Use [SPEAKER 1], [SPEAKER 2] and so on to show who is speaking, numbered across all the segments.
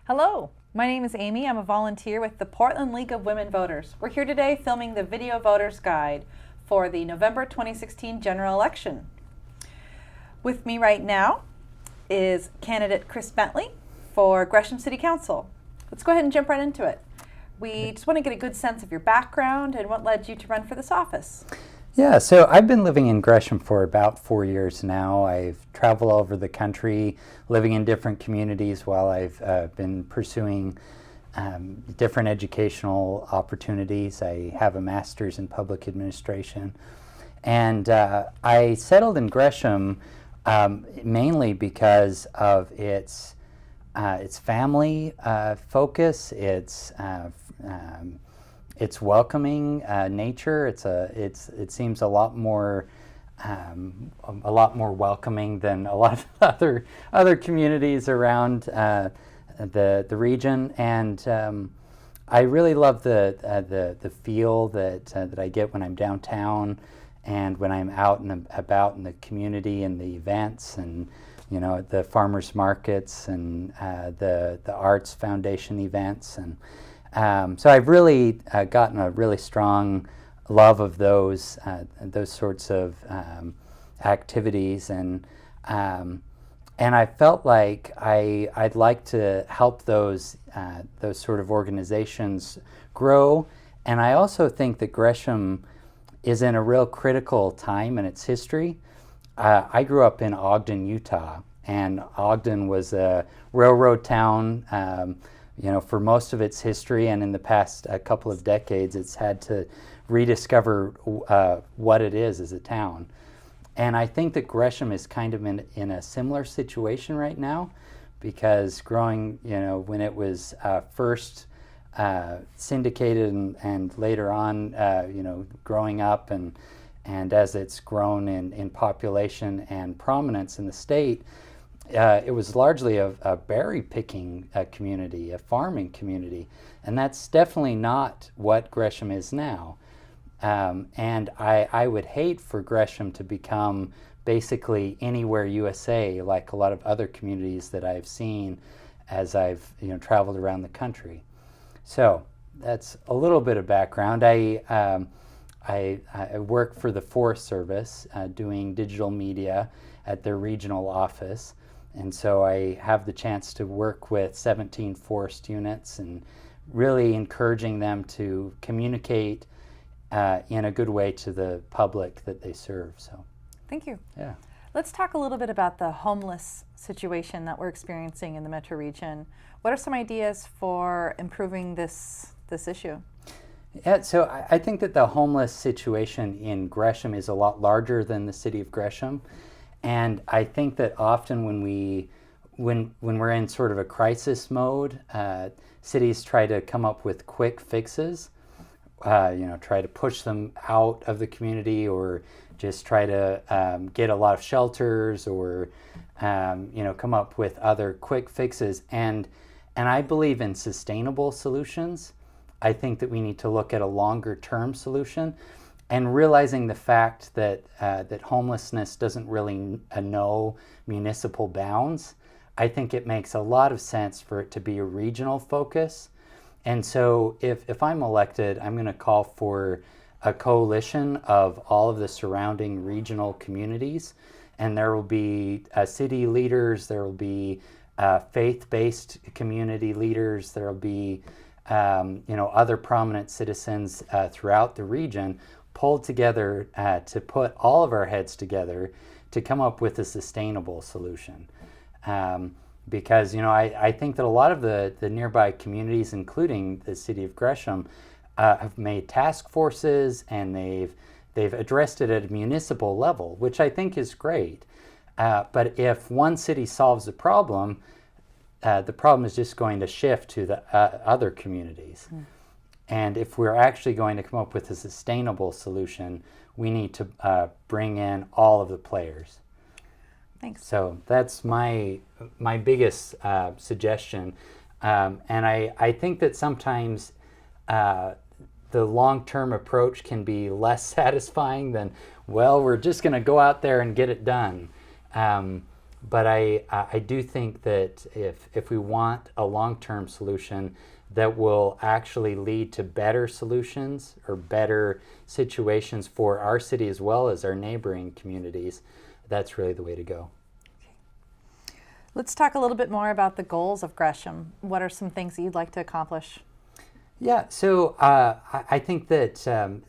[SPEAKER 1] Hello, my name is Amy. I'm a volunteer with the Portland League of Women Voters. We're here today filming the video voters guide for the November 2016 general election. With me right now is candidate Chris Bentley for Gresham City Council. Let's go ahead and jump right into it. We just want to get a good sense of your background and what led you to run for this office.
[SPEAKER 2] Yeah, so I've been living in Gresham for about 4 years now. I've traveled all over the country, living in different communities while I've been pursuing different educational opportunities. I have a master's in public administration. And I settled in Gresham mainly because of its family focus, its welcoming nature. It seems a lot more welcoming than a lot of other communities around the region, and I really love the feel that I get when I'm downtown and when I'm out and about in the community and the events and the farmers markets and the Arts Foundation events. And so I've really gotten a really strong love of those sorts of activities, and I felt like I'd like to help those sort of organizations grow. And I also think that Gresham is in a real critical time in its history. I grew up in Ogden, Utah, and Ogden was a railroad town. For most of its history, and in the past couple of decades, it's had to rediscover what it is as a town. And I think that Gresham is kind of in a similar situation right now, because growing, when it was first syndicated and later on, growing up and as it's grown in population and prominence in the state, it was largely a berry-picking community, a farming community, and that's definitely not what Gresham is now. And I would hate for Gresham to become basically anywhere USA, like a lot of other communities that I've seen as I've traveled around the country. So that's a little bit of background. I work for the Forest Service doing digital media at their regional office. And so I have the chance to work with 17 forest units and really encouraging them to communicate in a good way to the public that they serve. So,
[SPEAKER 1] thank you.
[SPEAKER 2] Yeah.
[SPEAKER 1] Let's talk a little bit about the homeless situation that we're experiencing in the metro region. What are some ideas for improving this issue?
[SPEAKER 2] Yeah, so I think that the homeless situation in Gresham is a lot larger than the city of Gresham. And I think that often when we're in sort of a crisis mode, cities try to come up with quick fixes, try to push them out of the community, or just try to get a lot of shelters, or come up with other quick fixes. And I believe in sustainable solutions. I think that we need to look at a longer term solution. And realizing the fact that homelessness doesn't really know municipal bounds, I think it makes a lot of sense for it to be a regional focus. And so if I'm elected, I'm going to call for a coalition of all of the surrounding regional communities. And there will be city leaders, there will be faith-based community leaders, there will be other prominent citizens throughout the region, pulled together to put all of our heads together to come up with a sustainable solution. Because I think that a lot of the nearby communities, including the city of Gresham, have made task forces, and they've addressed it at a municipal level, which I think is great. But if one city solves the problem is just going to shift to the other communities. Mm. And if we're actually going to come up with a sustainable solution, we need to bring in all of the players.
[SPEAKER 1] Thanks.
[SPEAKER 2] So that's my biggest suggestion. And I think that sometimes the long-term approach can be less satisfying than, well, we're just going to go out there and get it done. But I do think that if we want a long-term solution that will actually lead to better solutions or better situations for our city as well as our neighboring communities, that's really the way to go.
[SPEAKER 1] Let's talk a little bit more about the goals of Gresham. What are some things that you'd like to accomplish?
[SPEAKER 2] Yeah, so I think that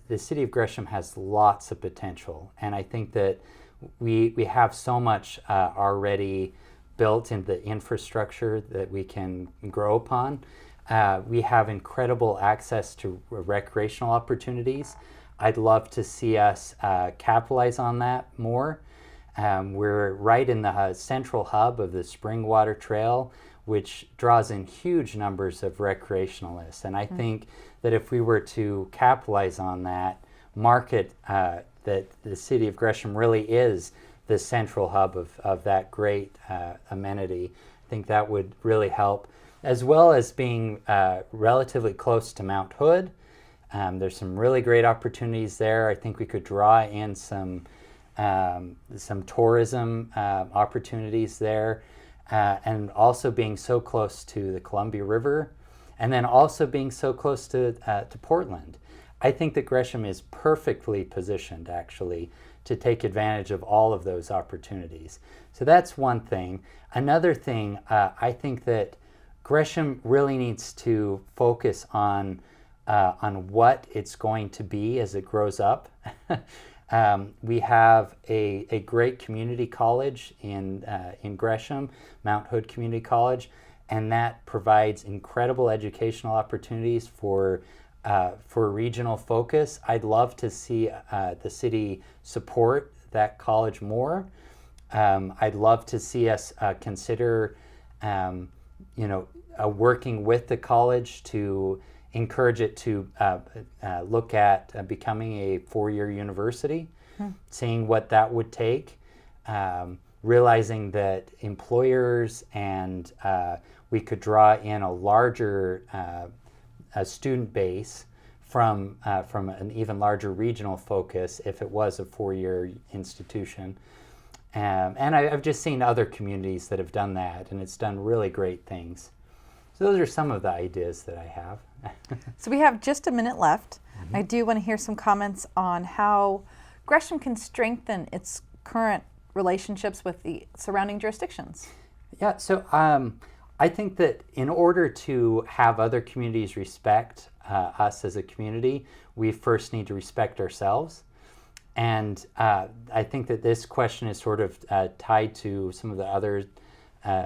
[SPEAKER 2] the city of Gresham has lots of potential, and I think that we have so much already built into the infrastructure that we can grow upon. We have incredible access to recreational opportunities. I'd love to see us capitalize on that more. We're right in the central hub of the Springwater Trail, which draws in huge numbers of recreationalists. And I think that if we were to capitalize on that, market that the city of Gresham really is the central hub of that great amenity, I think that would really help, as well as being relatively close to Mount Hood. There's some really great opportunities there. I think we could draw in some tourism opportunities there, and also being so close to the Columbia River, and then also being so close to Portland. I think that Gresham is perfectly positioned, actually, to take advantage of all of those opportunities. So that's one thing. Another thing, I think that Gresham really needs to focus on what it's going to be as it grows up. We have a great community college in Gresham, Mount Hood Community College, and that provides incredible educational opportunities for regional focus. I'd love to see the city support that college more. I'd love to see us consider, working with the college to encourage it to look at becoming a four-year university, seeing what that would take, realizing that employers and we could draw in a larger student base from an even larger regional focus if it was a four-year institution. And I've just seen other communities that have done that, and it's done really great things. So those are some of the ideas that I have.
[SPEAKER 1] So we have just a minute left. I do want to hear some comments on how Gresham can strengthen its current relationships with the surrounding jurisdictions.
[SPEAKER 2] Yeah, so I think that in order to have other communities respect us as a community, we first need to respect ourselves. And I think that this question is sort of tied to some of the other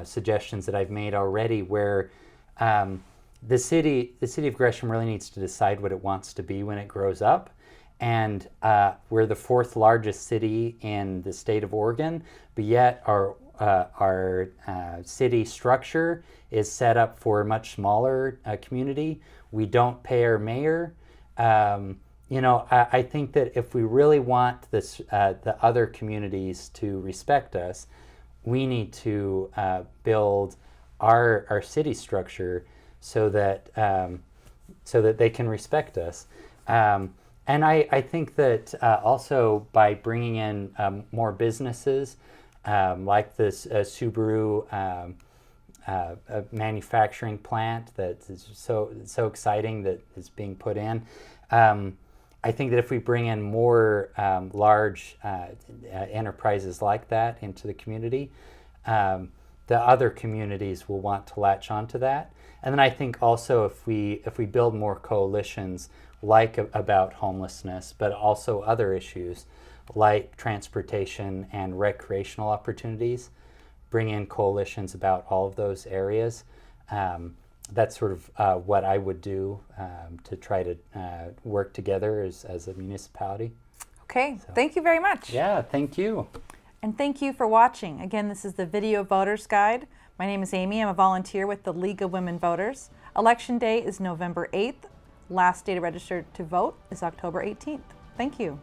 [SPEAKER 2] suggestions that I've made already, where the city of Gresham really needs to decide what it wants to be when it grows up. And we're the fourth largest city in the state of Oregon, but yet our city structure is set up for a much smaller community. We don't pay our mayor. I think that if we really want the other communities to respect us, we need to build our city structure so that they can respect us. And I think that also by bringing in more businesses, like this Subaru manufacturing plant that is so exciting that is being put in. I think that if we bring in more large enterprises like that into the community, the other communities will want to latch onto that. And then I think also if we build more coalitions like about homelessness, but also other issues like transportation and recreational opportunities, bring in coalitions about all of those areas. That's sort of what I would do to try to work together as a municipality.
[SPEAKER 1] Okay, so, thank you very much.
[SPEAKER 2] Yeah, thank you.
[SPEAKER 1] And thank you for watching. Again, this is the Video Voters Guide. My name is Amy. I'm a volunteer with the League of Women Voters. Election Day is November 8th. Last day to register to vote is October 18th. Thank you.